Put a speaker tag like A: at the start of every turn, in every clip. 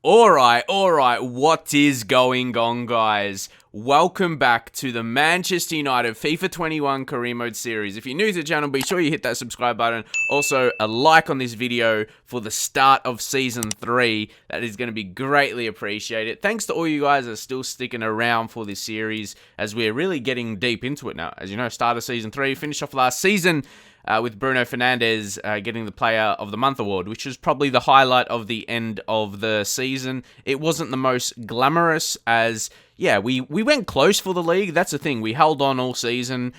A: Alright, what is going on, guys? Welcome back to the Manchester United FIFA 21 Career Mode series. If you're new to the channel, be sure you hit that subscribe button. Also, a like on this video for the start of Season 3. That is going to be greatly appreciated. Thanks to all you guys that are still sticking around for this series, as we're really getting deep into it now. As you know, start of Season 3, finished off last season with Bruno Fernandes getting the Player of the Month award, which was probably the highlight of the end of the season. It wasn't the most glamorous as, yeah, we went close for the league. That's the thing. We held on all season,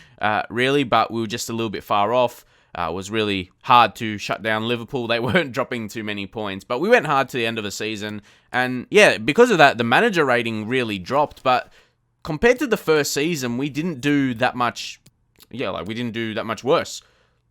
A: really, but we were just a little bit far off. It was really hard to shut down Liverpool. They weren't dropping too many points, but we went hard to the end of the season. And, yeah, because of that, the manager rating really dropped. But compared to the first season, we didn't do that much, we didn't do that much worse.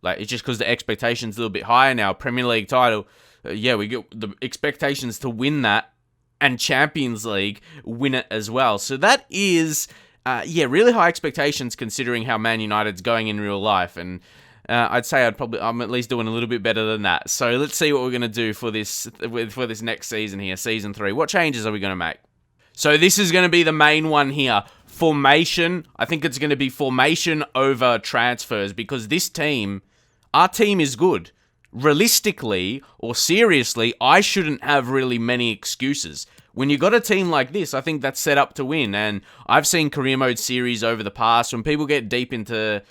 A: It's just because the expectations a little bit higher now. Premier League title, we get the expectations to win that, and Champions League win it as well. So that is, really high expectations considering how Man United's going in real life. And I'd say I'm at least doing a little bit better than that. So let's see what we're going to do for this next season here, Season 3. What changes are we going to make? So this is going to be the main one here. Formation. I think it's going to be formation over transfers because our team is good. Realistically or seriously, I shouldn't have really many excuses. When you got a team like this, I think that's set up to win. And I've seen career mode series over the past. When people get deep into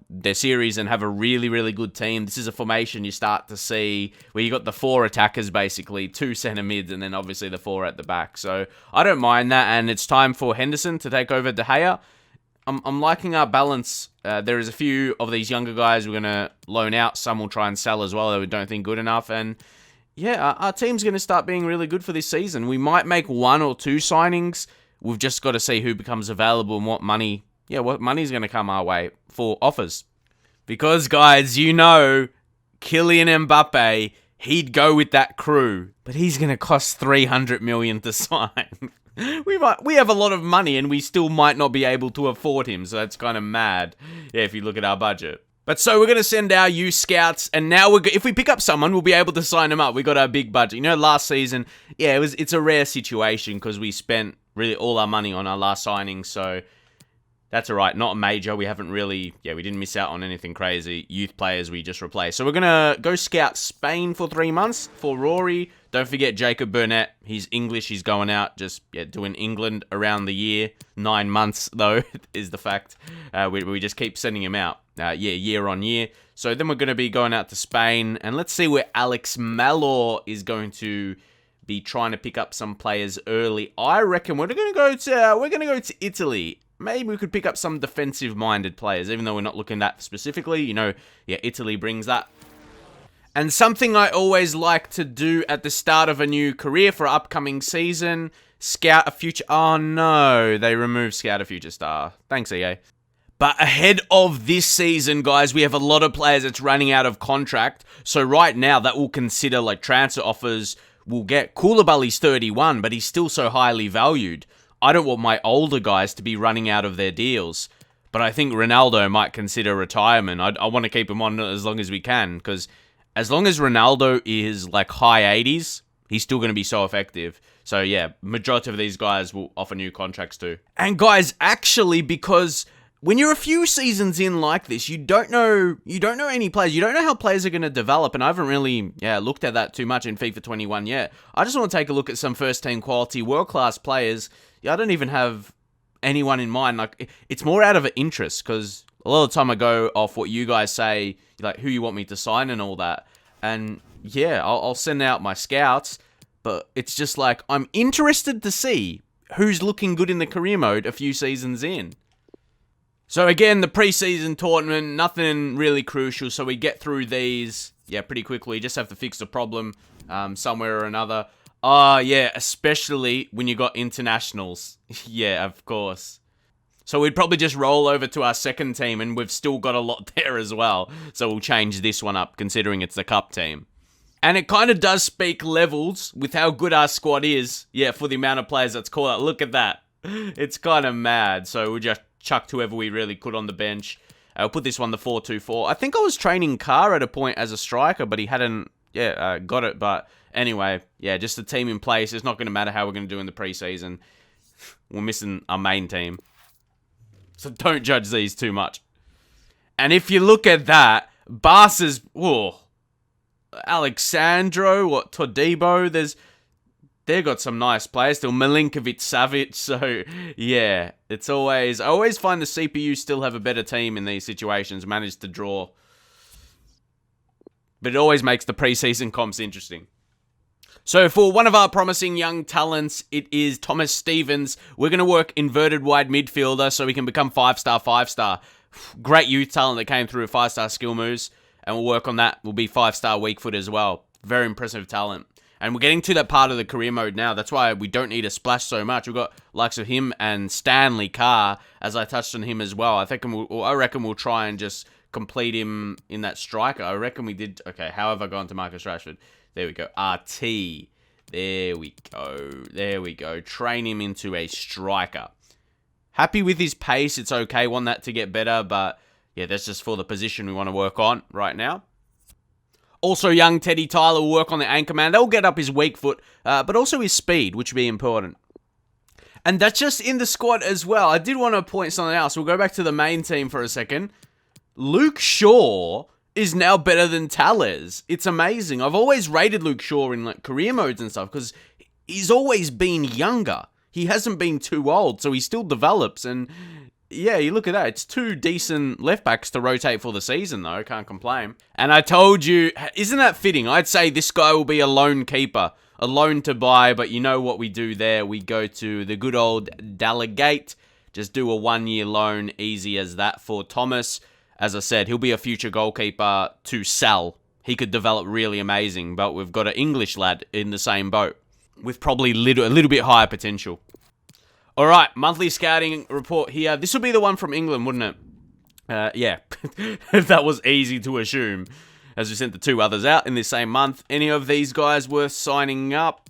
A: their series and have a really, really good team, this is a formation you start to see where you got the 4 attackers basically, 2 centre mids, and then obviously the 4 at the back. So I don't mind that, and it's time for Henderson to take over De Gea. I'm liking our balance. There is a few of these younger guys we're going to loan out. Some will try and sell as well that we don't think good enough. And yeah, our team's going to start being really good for this season. We might make 1 or 2 signings. We've just got to see who becomes available and what money's going to come our way for offers. Because, guys, you know, Kylian Mbappe, he'd go with that crew. But he's going to cost 300 million to sign. We have a lot of money and we still might not be able to afford him, so that's kind of mad, if you look at our budget. But so we're going to send our youth scouts, and now if we pick up someone, we'll be able to sign them up. We got our big budget. You know, last season, it's a rare situation because we spent really all our money on our last signing, so that's all right. Not a major. We haven't really, we didn't miss out on anything crazy. Youth players we just replaced. So we're going to go scout Spain for 3 months for Rory. Don't forget Jacob Burnett. He's English. He's going out just doing England around the year. 9 months, though, is the fact. We just keep sending him out, year on year. So then we're going to be going out to Spain. And let's see where Alex Malor is going to be trying to pick up some players early. I reckon we're going to go to Italy. Maybe we could pick up some defensive-minded players, even though we're not looking at that specifically. Italy brings that. And something I always like to do at the start of a new career for upcoming season, scout a future... Oh, no. They removed scout a future star. Thanks, EA. But ahead of this season, guys, we have a lot of players that's running out of contract. So right now, that will consider transfer offers. We'll get Koulibaly's 31, but he's still so highly valued. I don't want my older guys to be running out of their deals. But I think Ronaldo might consider retirement. I want to keep him on as long as we can. Because as long as Ronaldo is high 80s, he's still going to be so effective. So yeah, majority of these guys will offer new contracts too. And guys, actually, because when you're a few seasons in like this, you don't know any players. You don't know how players are going to develop, and I haven't really looked at that too much in FIFA 21 yet. I just want to take a look at some first-team quality, world-class players. I don't even have anyone in mind. It's more out of an interest, because a lot of the time I go off what you guys say, who you want me to sign and all that. And I'll send out my scouts, but it's just I'm interested to see who's looking good in the career mode a few seasons in. So again, the preseason tournament, nothing really crucial, so we get through these, pretty quickly. Just have to fix the problem somewhere or another. Especially when you got internationals. Yeah, of course. So we'd probably just roll over to our second team, and we've still got a lot there as well. So we'll change this one up, considering it's the cup team. And it kind of does speak levels with how good our squad is, for the amount of players that's called out. Look at that. It's kind of mad. So we just chucked whoever we really could on the bench. I'll put this one the 4-2-4. I think I was training Carr at a point as a striker, but he hadn't yeah, got it. But anyway, yeah, just the team in place. It's not going to matter how we're going to do in the preseason. We're missing our main team. So don't judge these too much. And if you look at that, Barca's, Alexandro, Todibo, they've got some nice players still. Milinkovic, Savic, so yeah, I always find the CPU still have a better team in these situations, manage to draw. But it always makes the preseason comps interesting. So for one of our promising young talents, it is Thomas Stevens. We're going to work inverted wide midfielder so we can become 5-star. Great youth talent that came through with 5-star skill moves. And we'll work on that. We'll be 5-star weak foot as well. Very impressive talent. And we're getting to that part of the career mode now. That's why we don't need to splash so much. We've got likes of him and Stanley Carr, as I touched on him as well. I reckon we'll try and just complete him in that striker. I reckon we did. Okay, how have I gone to Marcus Rashford? There we go. RT. There we go. Train him into a striker. Happy with his pace. It's okay. Want that to get better. But yeah, that's just for the position we want to work on right now. Also, young Teddy Tyler will work on the anchor man. They'll get up his weak foot, but also his speed, which will be important. And that's just in the squad as well. I did want to point something else. We'll go back to the main team for a second. Luke Shaw is now better than Tales. It's amazing. I've always rated Luke Shaw in like career modes and stuff because he's always been younger. He hasn't been too old, so he still develops. And yeah, you look at that. It's 2 decent left backs to rotate for the season, though. Can't complain. And I told you, isn't that fitting? I'd say this guy will be a lone keeper, a loan to buy. But you know what we do there? We go to the good old delegate. Just do a 1-year loan, easy as that for Thomas. As I said, he'll be a future goalkeeper to sell. He could develop really amazing, but we've got an English lad in the same boat with probably a little bit higher potential. All right, monthly scouting report here. This will be the one from England, wouldn't it? Yeah, that was easy to assume, as we sent the 2 others out in the same month. Any of these guys worth signing up?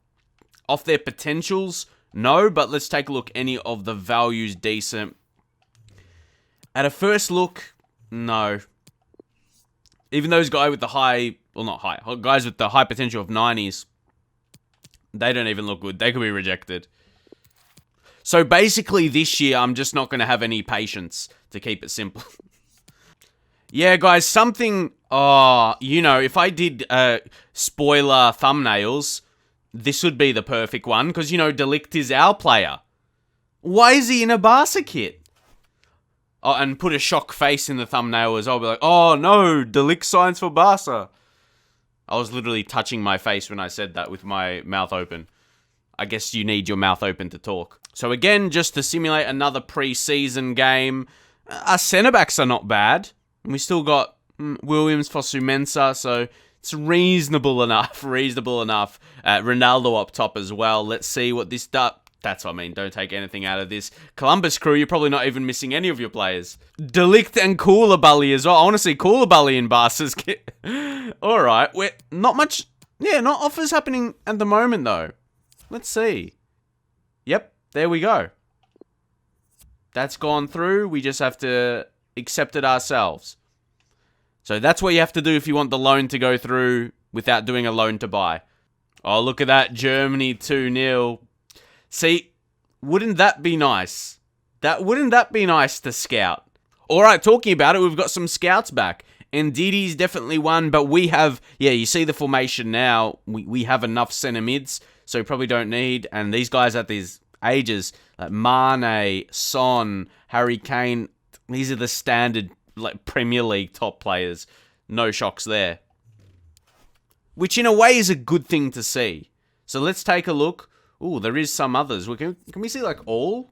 A: Off their potentials? No, but let's take a look. Any of the values decent? At a first look, no. Even those guys with the guys with the high potential of 90s, they don't even look good. They could be rejected. So basically this year, I'm just not going to have any patience, to keep it simple. Yeah, guys, something, if I did spoiler thumbnails, this would be the perfect one, because, De Ligt is our player. Why is he in a Barca kit? Oh, and put a shock face in the thumbnail as well. I'll be like, oh no, De Ligt signs for Barca. I was literally touching my face when I said that with my mouth open. I guess you need your mouth open to talk. So again, just to simulate another pre-season game, our centre-backs are not bad. We still got Williams for Sumensa, so it's reasonable enough. Ronaldo up top as well. Let's see what this does. That's what I mean. Don't take anything out of this. Columbus crew, you're probably not even missing any of your players. De Ligt and Koulibaly as well. I want to see Koulibaly in Barca's kit. All right. Not much. Yeah, not offers happening at the moment, though. Let's see. Yep, there we go. That's gone through. We just have to accept it ourselves. So that's what you have to do if you want the loan to go through without doing a loan to buy. Oh, look at that. Germany 2-0. See, wouldn't that be nice? Wouldn't that be nice to scout? All right, talking about it, we've got some scouts back. And Didi's definitely one, but we have, you see the formation now. We have enough centre mids, so we probably don't need. And these guys at these ages, like Mane, Son, Harry Kane, these are the standard Premier League top players. No shocks there. Which in a way is a good thing to see. So let's take a look. Ooh, there is some others. Can we see all?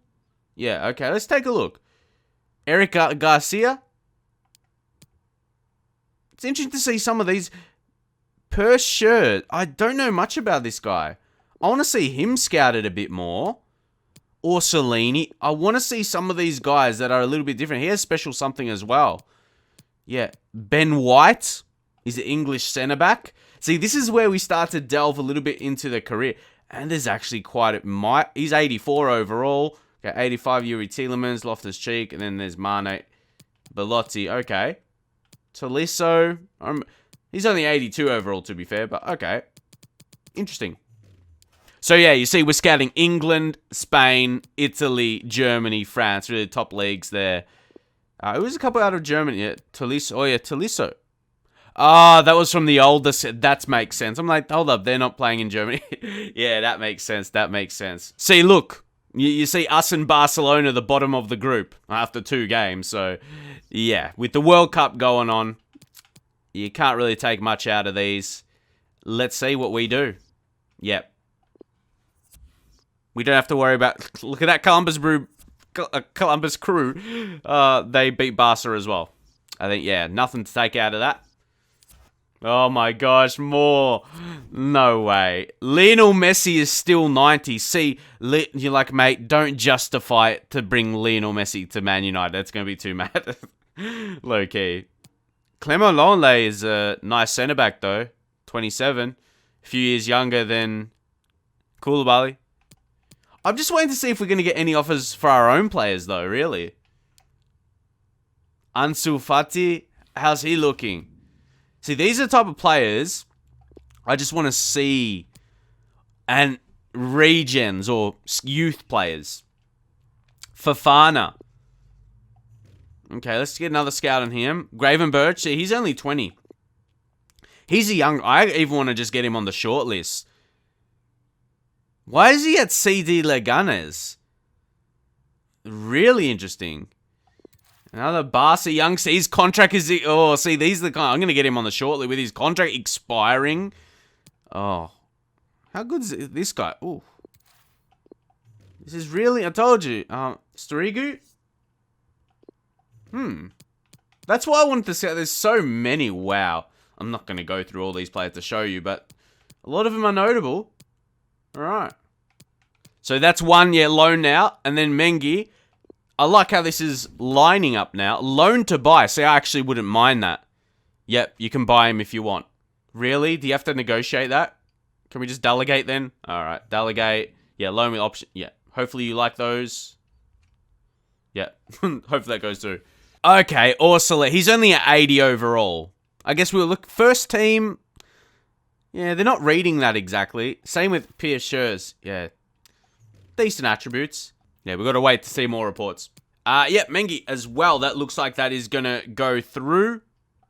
A: Yeah, okay, let's take a look. Eric Garcia. It's interesting to see some of these per shirt. I don't know much about this guy. I want to see him scouted a bit more. Or Cellini. I want to see some of these guys that are a little bit different. He has special something as well. Yeah, Ben White is an English centre-back. See, this is where we start to delve a little bit into the career. And there's actually he's 84 overall. Okay, 85 Yuri Tielemans, Loftus-Cheek, and then there's Mane, Belotti. Okay. Tolisso. He's only 82 overall, to be fair, but okay. Interesting. So, yeah, you see, we're scouting England, Spain, Italy, Germany, France. Really top leagues there. It was a couple out of Germany. Yeah, Tolisso. Oh, yeah, Tolisso. Ah, that was from the oldest. That makes sense. I'm like, hold up, they're not playing in Germany. Yeah, that makes sense. That makes sense. See, look. You see us and Barcelona, the bottom of the group, after 2 games. So, yeah, with the World Cup going on, you can't really take much out of these. Let's see what we do. Yep. We don't have to worry about... Look at that Columbus crew. They beat Barca as well. I think, yeah, nothing to take out of that. Oh my gosh, more. No way. Lionel Messi is still 90. See, you're like, mate, don't justify it to bring Lionel Messi to Man United. That's going to be too mad. Low key. Clement Longley is a nice centre-back, though. 27. A few years younger than Koulibaly. I'm just waiting to see if we're going to get any offers for our own players, though, really. Ansu Fati, how's he looking? See, these are the type of players I just want to see. And regens or youth players. Fofana. Okay, let's get another scout on him. Gravenberch, see, he's only 20. He's a young... I even want to just get him on the short list. Why is he at CD Leganes? Really interesting. Another Barca youngster. His contract is... Oh, see, these are the kind... I'm going to get him on the short list with his contract expiring. Oh. How good is this guy? Oh. This is really... I told you. Storigu? That's why I wanted to say there's so many. Wow. I'm not going to go through all these players to show you, but a lot of them are notable. All right. So that's one, yeah, loan now. And then Mengi. I like how this is lining up now. Loan to buy. See, I actually wouldn't mind that. Yep, you can buy him if you want. Really? Do you have to negotiate that? Can we just delegate then? All right, delegate. Yeah, loan with option. Yeah, hopefully you like those. Yeah, hopefully that goes through. Okay, Ursula. He's only at 80 overall. I guess we'll look. First team. Yeah, they're not reading that exactly. Same with Pierre Schurz. Yeah. Decent attributes. Yeah, we've got to wait to see more reports. Yep, Mengi as well. That looks like that is going to go through.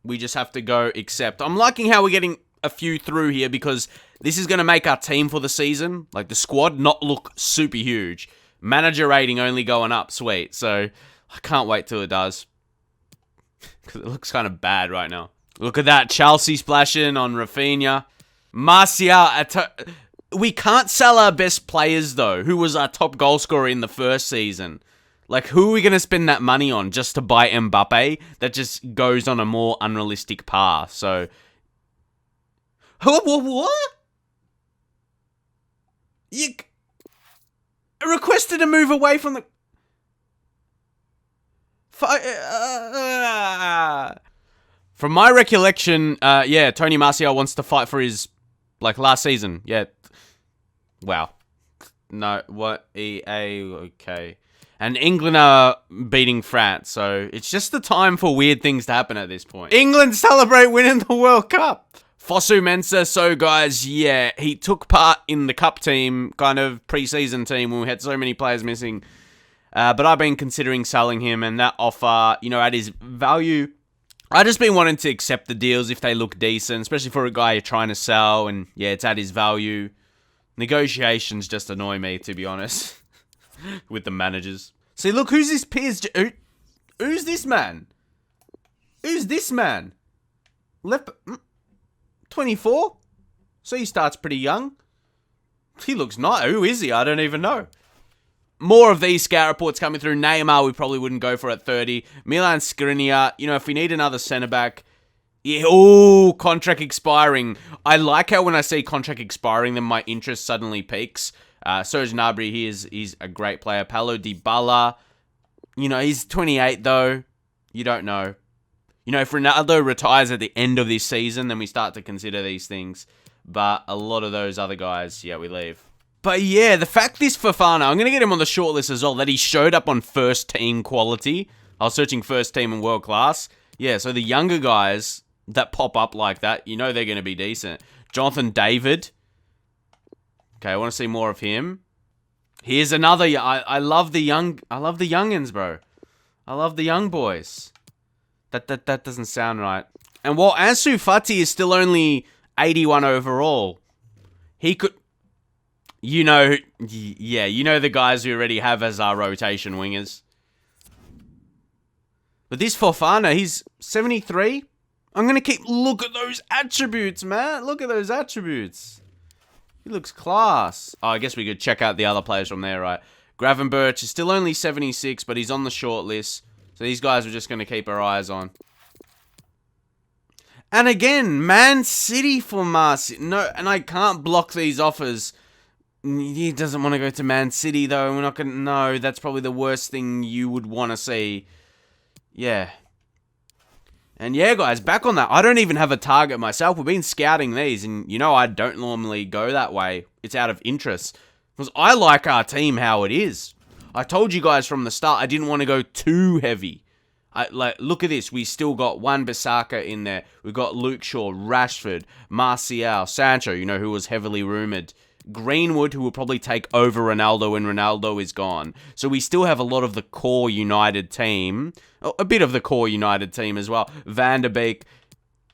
A: We just have to go accept. I'm liking how we're getting a few through here because this is going to make our team for the season, like the squad, not look super huge. Manager rating only going up. Sweet. So I can't wait till it does. Because it looks kind of bad right now. Look at that. Chelsea splashing on Rafinha. Martial. We can't sell our best players, though, who was our top goal scorer in the first season. Like, who are we going to spend that money on just to buy Mbappe? That just goes on a more unrealistic path. So, what? You requested a move away from the... From my recollection, yeah, Tony Martial wants to fight for his, like, last season. Yeah. Wow. No, what? EA, okay. And England are beating France, so it's just the time for weird things to happen at this point. England celebrate winning the World Cup! Fosu Mensah, so guys, yeah, he took part in the Cup team, kind of pre-season team, when we had so many players missing. But I've been considering selling him, and that offer, you know, at his value... I've just been wanting to accept the deals if they look decent, especially for a guy you're trying to sell, and yeah, it's at his value. Negotiations just annoy me, to be honest, with the managers. See, look, who's this Piers? Who's this man? Who's this man? 24? So he starts pretty young. He looks nice. Who is he? I don't even know. More of these scout reports coming through. Neymar, we probably wouldn't go for at 30. Milan Skriniar, you know, if we need another centre-back. Yeah, oh, contract expiring. I like how when I see contract expiring, then my interest suddenly peaks. Serge Gnabry, he's a great player. Paulo Dybala, you know, he's 28 though. You don't know. You know, if Ronaldo retires at the end of this season, then we start to consider these things. But a lot of those other guys, yeah, we leave. But yeah, the fact this Fofana, I'm going to get him on the shortlist as well, that he showed up on first team quality. I was searching first team and world class. Yeah, so the younger guys that pop up like that, you know they're going to be decent. Jonathan David. Okay, I want to see more of him. Here's another. I love the youngins, bro. I love the young boys. That doesn't sound right. And while Ansu Fati is still only 81 overall, he could, you know the guys we already have as our rotation wingers. But this Fofana, he's 73. I'm going to look at those attributes, man. Look at those attributes. He looks class. Oh, I guess we could check out the other players from there, right? Gravenberch is still only 76, but he's on the short list. So these guys we're just going to keep our eyes on. And again, Man City for Marcy. No, and I can't block these offers. He doesn't want to go to Man City, though. We're not going to... No, that's probably the worst thing you would want to see. Yeah. And yeah, guys, back on that. I don't even have a target myself. We've been scouting these, and you know I don't normally go that way. It's out of interest. Because I like our team how it is. I told you guys from the start I didn't want to go too heavy. Look at this. We still got Wan-Bissaka in there. We've got Luke Shaw, Rashford, Martial, Sancho, you know, who was heavily rumoured. Greenwood, who will probably take over Ronaldo when Ronaldo is gone. So we still have a lot of the core United team. A bit of the core United team as well. Van der Beek,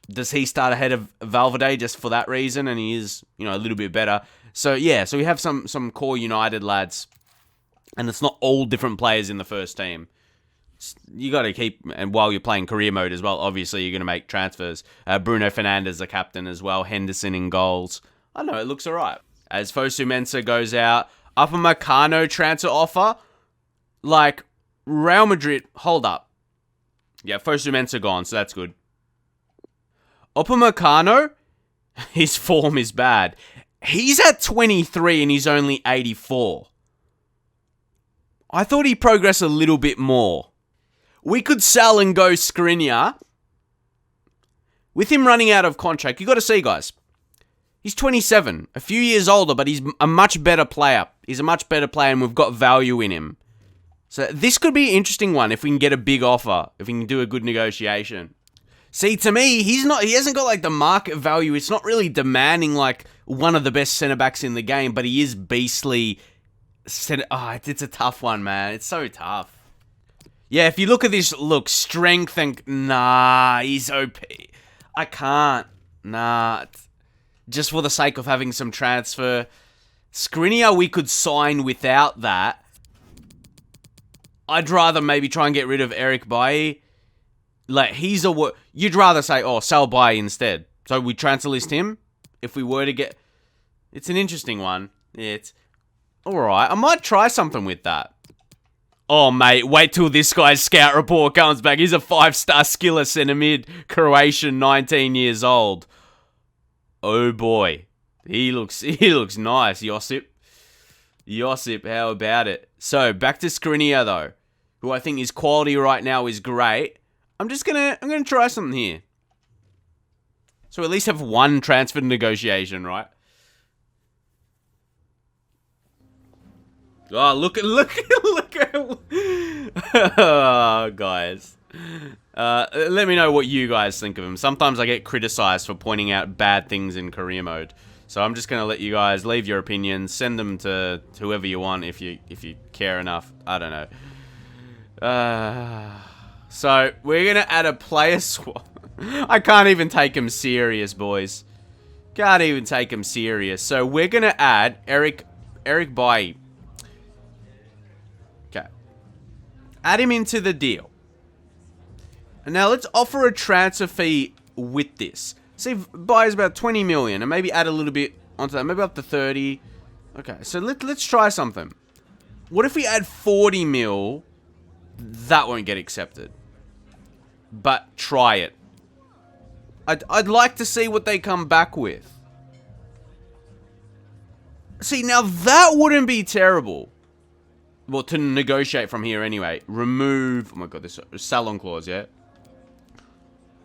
A: does he start ahead of Valverde just for that reason? And he is, you know, a little bit better. So yeah, so we have some core United lads. And it's not all different players in the first team. You got to keep, and while you're playing career mode as well, obviously you're going to make transfers. Bruno Fernandes, the captain as well. Henderson in goals. I don't know, it looks alright. As Fosu Mensah goes out, Upamecano transfer offer. Like, Real Madrid, hold up. Yeah, Fosu Mensah gone, so that's good. Upamecano, his form is bad. He's at 23 and he's only 84. I thought he'd progress a little bit more. We could sell and go Skriniar. With him running out of contract, you got to see, guys. He's 27, a few years older, but he's a much better player. He's a much better player, and we've got value in him. So this could be an interesting one if we can get a big offer, if we can do a good negotiation. See, to me, he hasn't got like the market value. It's not really demanding like one of the best centre-backs in the game, but he is beastly. It's a tough one, man. It's so tough. Yeah, if you look at this, look, strength and... Nah, he's OP. I can't. Nah. Just for the sake of having some transfer. Skriniar we could sign without that. I'd rather maybe try and get rid of Eric Bailly. Like, he's a... You'd rather say, oh, sell Bailly instead. So we transfer list him? If we were to get... It's an interesting one. Yeah, it's... Alright, I might try something with that. Oh, mate, wait till this guy's scout report comes back. He's a 5-star skiller centre mid, Croatian, 19 years old. Oh, boy. He looks nice, Josip. Josip, how about it? So, back to Skriniar, though, who I think his quality right now is great. I'm gonna try something here. So at least have one transfer negotiation, right? Oh, look at oh, guys. Let me know what you guys think of him. Sometimes I get criticized for pointing out bad things in career mode. So I'm just going to let you guys leave your opinions. Send them to whoever you want if you care enough. I don't know. So we're going to add a player swap. I can't even take him serious, boys. Can't even take him serious. So we're going to add Eric Bailly. Add him into the deal. And now let's offer a transfer fee with this. See if buys about 20 million and maybe add a little bit onto that. Maybe up to 30. Okay, so let's try something. What if we add 40 mil? That won't get accepted. But try it. I'd like to see what they come back with. See, now that wouldn't be terrible. Well, to negotiate from here anyway. Remove... Oh my god, this salon clause, yeah?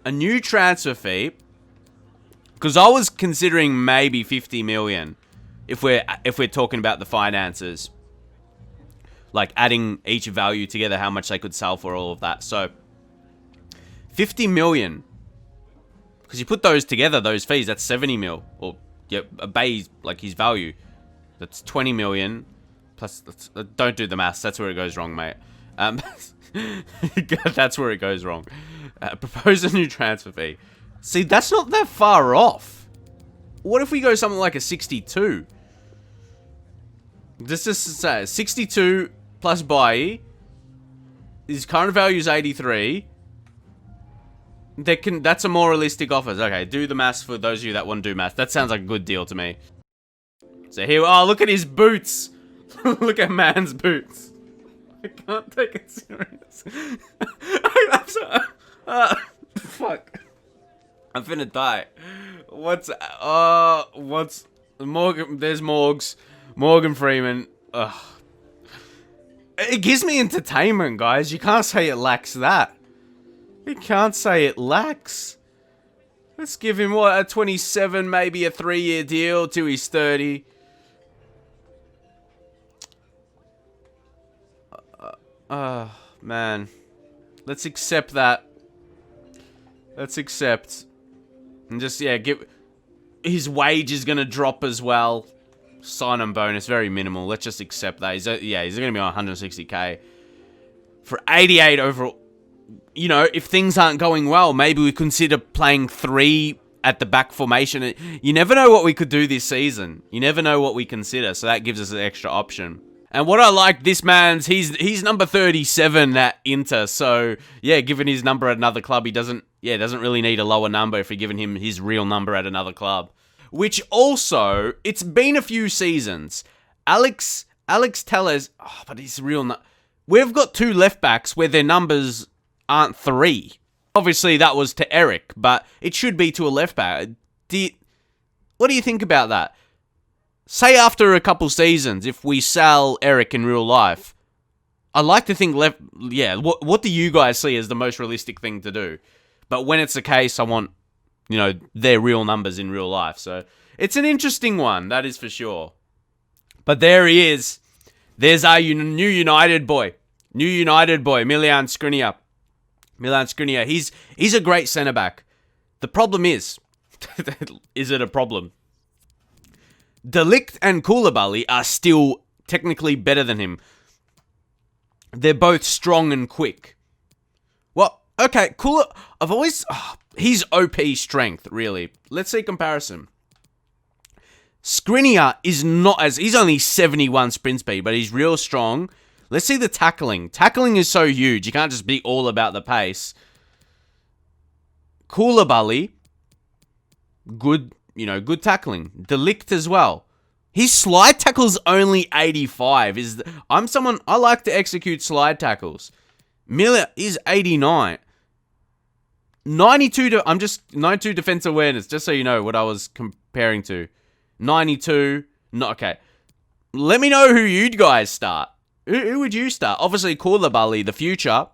A: A new transfer fee. Because I was considering maybe 50 million. If we're talking about the finances. Like, adding each value together, how much they could sell for all of that. So, 50 million. Because you put those together, those fees, that's 70 mil. Or, yeah, a Bay, like, his value. That's 20 million. Plus, don't do the maths. That's where it goes wrong, mate. That's where it goes wrong. Propose a new transfer fee. See, that's not that far off. What if we go something like a 62? This is 62 plus buy. His current value is 83. That's a more realistic offer. Okay, do the maths for those of you that want to do maths. That sounds like a good deal to me. So here, oh, look at his boots. Look at man's boots. I can't take it serious. I'm so, fuck. I'm finna die. What's Morgan? There's Morgs. Morgan Freeman. Ugh. It gives me entertainment, guys. You can't say it lacks that. You can't say it lacks. Let's give him, what, a 27, maybe a 3-year deal till he's 30. Man. Let's accept that. Let's accept. And just, yeah, give... His wage is going to drop as well. Sign-on bonus, very minimal. Let's just accept that. He's going to be on 160k. For 88 overall... You know, if things aren't going well, maybe we consider playing 3 at the back formation. You never know what we could do this season. You never know what we consider, so that gives us an extra option. And what I like, this man's, he's number 37 at Inter, so, yeah, given his number at another club, he doesn't really need a lower number if you're giving him his real number at another club. Which also, it's been a few seasons. Alex Tellez, but his real we've got 2 left backs where their numbers aren't 3. Obviously, that was to Eric, but it should be to a left back. What do you think about that? Say after a couple seasons, if we sell Eric in real life, I like to think what do you guys see as the most realistic thing to do? But when it's the case, I want, you know, their real numbers in real life. So it's an interesting one, that is for sure. But there he is. There's our new United boy. Milan Skriniar. He's a great centre-back. The problem is it a problem? De Ligt and Koulibaly are still technically better than him. They're both strong and quick. Well, okay, he's OP strength, really. Let's see comparison. Skriniar is not he's only 71 sprint speed, but he's real strong. Let's see the tackling. Tackling is so huge. You can't just be all about the pace. Koulibaly, good tackling. De Ligt as well. His slide tackle's only 85. I like to execute slide tackles. Miller is 89. 92 defense awareness, just so you know what I was comparing to. 92. Okay. Let me know who you guys start. Who would you start? Obviously, Koulibaly, the future.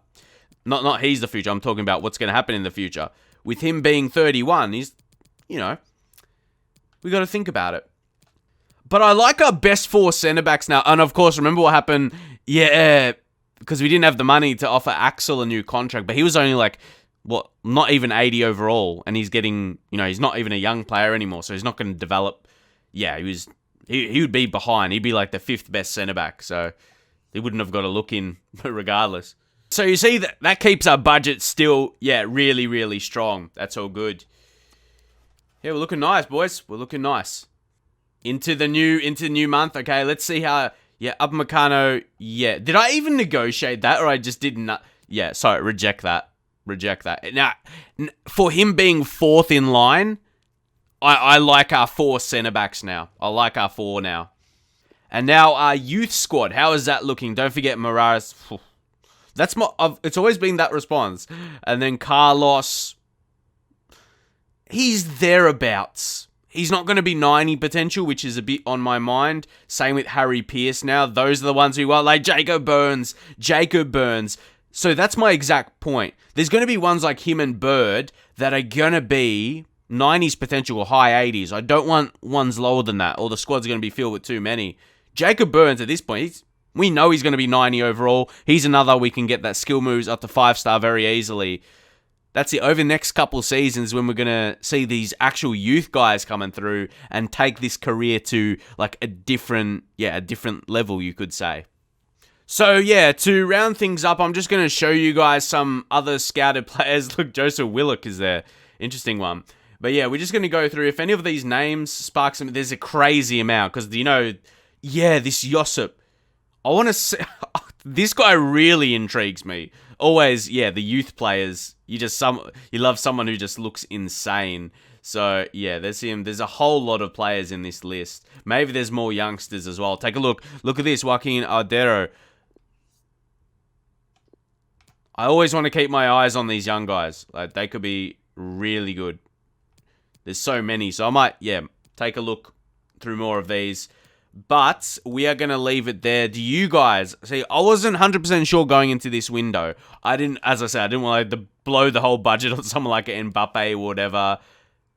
A: Not he's the future. I'm talking about what's going to happen in the future. With him being 31, we got to think about it. But I like our best 4 centre-backs now. And, of course, remember what happened? Yeah, because we didn't have the money to offer Axel a new contract. But he was only like, not even 80 overall. And he's getting, he's not even a young player anymore. So he's not going to develop. Yeah, he would be behind. He'd be like the 5th best centre-back. So he wouldn't have got a look in regardless. So you see, that keeps our budget still, really, really strong. That's all good. Yeah, we're looking nice, boys. We're looking nice. Into the new month. Okay, let's see how... Yeah, Upamecano. Yeah. Did I even negotiate that, or I just did not... Yeah, sorry, reject that. Now, for him being 4th in line, I like our 4 centre-backs now. I like our 4 now. And now our youth squad. How is that looking? Don't forget Moraes. It's always been that response. And then Carlos. He's thereabouts. He's not going to be 90 potential, which is a bit on my mind. Same with Harry Pierce now. Those are the ones who are like Jacob Burns. So that's my exact point. There's going to be ones like him and Bird that are going to be 90s potential or high 80s. I don't want ones lower than that, or the squad's going to be filled with too many. Jacob Burns at this point, we know he's going to be 90 overall. He's another we can get that skill moves up to 5-star very easily. that's it. Over the next couple of seasons, when we're going to see these actual youth guys coming through and take this career to like a different level, you could say. So yeah, to round things up, I'm just going to show you guys some other scouted players. Look, Joseph Willock is there. Interesting one. But yeah, we're just going to go through. If any of these names spark some, there's a crazy amount. Because, this Josip. I want to say, this guy really intrigues me. Always, the youth players. You love someone who just looks insane. So, yeah, there's him. There's a whole lot of players in this list. Maybe there's more youngsters as well. Take a look. Look at this, Joaquin Ardero. I always want to keep my eyes on these young guys. Like, they could be really good. There's so many. So I might, take a look through more of these. But we are going to leave it there. Do you guys... See, I wasn't 100% sure going into this window. I didn't want to blow the whole budget on someone like an Mbappe or whatever.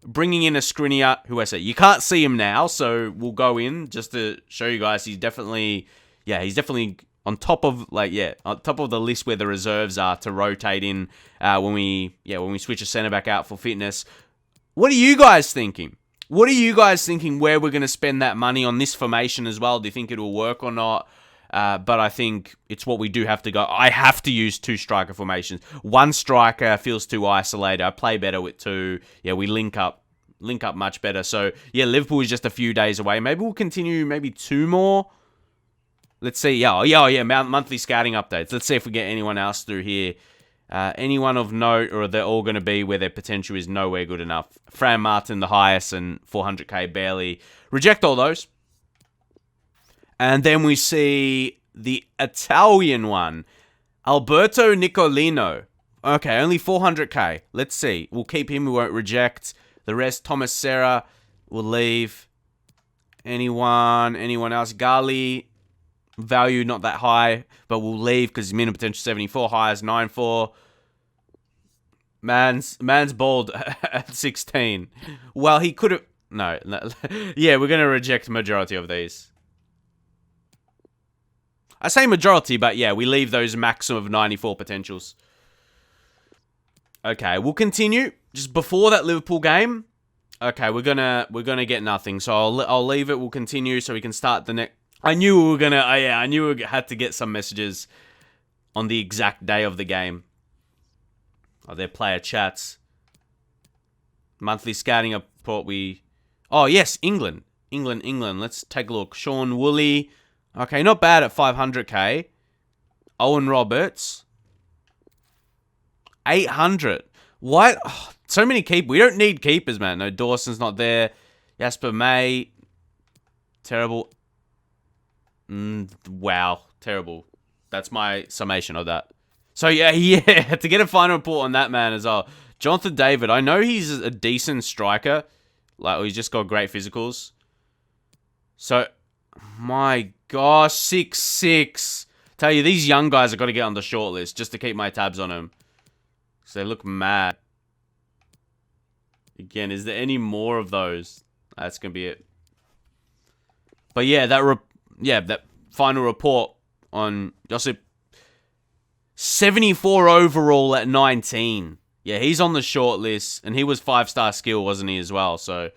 A: Bringing in a Skriniar, who I say, you can't see him now, so we'll go in just to show you guys. He's definitely on top of the list where the reserves are to rotate in when we switch a centre back out for fitness. What are you guys thinking? What are you guys thinking where we're going to spend that money on this formation as well? Do you think it will work or not? But I think it's what we do have to go. I have to use 2 striker formations. 1 striker feels too isolated. I play better with 2. Yeah, we link up much better. So, Liverpool is just a few days away. Maybe we'll continue 2 more. Let's see. Monthly scouting updates. Let's see if we get anyone else through here. Anyone of note, or they're all going to be where their potential is nowhere good enough. Fran Martin, the highest, and 400k barely. Reject all those. And then we see the Italian one. Alberto Nicolino. Okay, only 400k. Let's see. We'll keep him. We won't reject. The rest, Thomas Serra, will leave. Anyone else? Gali. Value not that high, but we'll leave because minimum potential 74, highest 94. Man's bald at 16. Well, he could have... No. Yeah, we're going to reject the majority of these. I say majority, but yeah, we leave those maximum of 94 potentials. Okay, we'll continue. Just before that Liverpool game. Okay, we're gonna get nothing, so I'll leave it. We'll continue so we can start the next... I knew we had to get some messages on the exact day of the game. Oh, their player chats. Monthly scouting report. Oh, yes, England. Let's take a look. Sean Woolley. Okay, not bad at 500k. Owen Roberts. 800. What? Oh, so many keepers. We don't need keepers, man. No, Dawson's not there. Jasper May. Terrible. Wow, terrible. That's my summation of that. So yeah, to get a final report on that man as well. Jonathan David, I know he's a decent striker. He's just got great physicals. So, my gosh, 6'6". Tell you, these young guys have got to get on the short list just to keep my tabs on them. Because they look mad. Again, is there any more of those? That's going to be it. But yeah, that final report on Josip. 74 overall at 19. Yeah, he's on the short list, and he was 5-star skill, wasn't he, as well? So,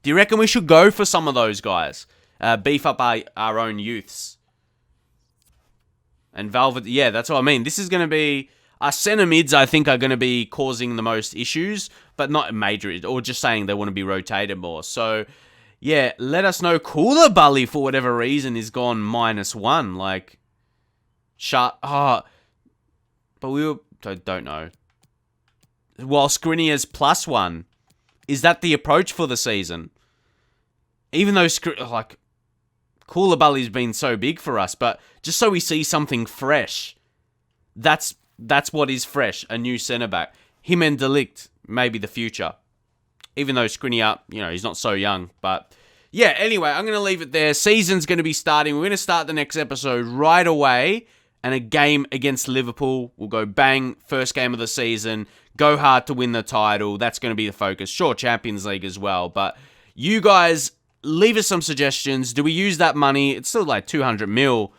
A: do you reckon we should go for some of those guys? Beef up our own youths. And Velvet, yeah, that's what I mean. This is going to be... Our centre mids, I think, are going to be causing the most issues, but not major, or just saying they want to be rotated more. So... yeah, let us know. Koulibaly, for whatever reason, is gone -1. Like, but we don't know. While Skriniar's +1. Is that the approach for the season? Even though, Koulibaly's been so big for us, but just so we see something fresh. That's what is fresh, a new centre-back. Him and De Ligt, maybe the future. Even though Skriniar, he's not so young. But, yeah, anyway, I'm going to leave it there. Season's going to be starting. We're going to start the next episode right away. And a game against Liverpool. We'll go bang, first game of the season. Go hard to win the title. That's going to be the focus. Sure, Champions League as well. But you guys, leave us some suggestions. Do we use that money? It's still like 200 mil.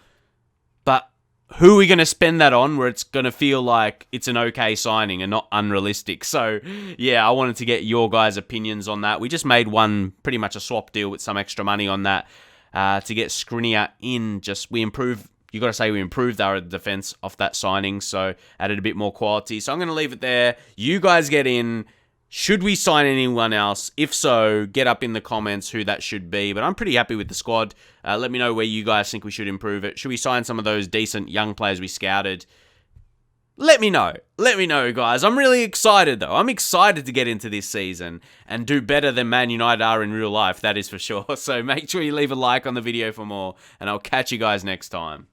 A: But who are we going to spend that on where it's going to feel like it's an okay signing and not unrealistic? So, yeah, I wanted to get your guys' opinions on that. We just made one pretty much a swap deal with some extra money on that to get Skriniar in. We improved. You got to say we improved our defense off that signing, so added a bit more quality. So I'm going to leave it there. You guys get in. Should we sign anyone else? If so, get up in the comments who that should be. But I'm pretty happy with the squad. Let me know where you guys think we should improve it. Should we sign some of those decent young players we scouted? Let me know. Let me know, guys. I'm really excited, though. I'm excited to get into this season and do better than Man United are in real life, that is for sure. So make sure you leave a like on the video for more, and I'll catch you guys next time.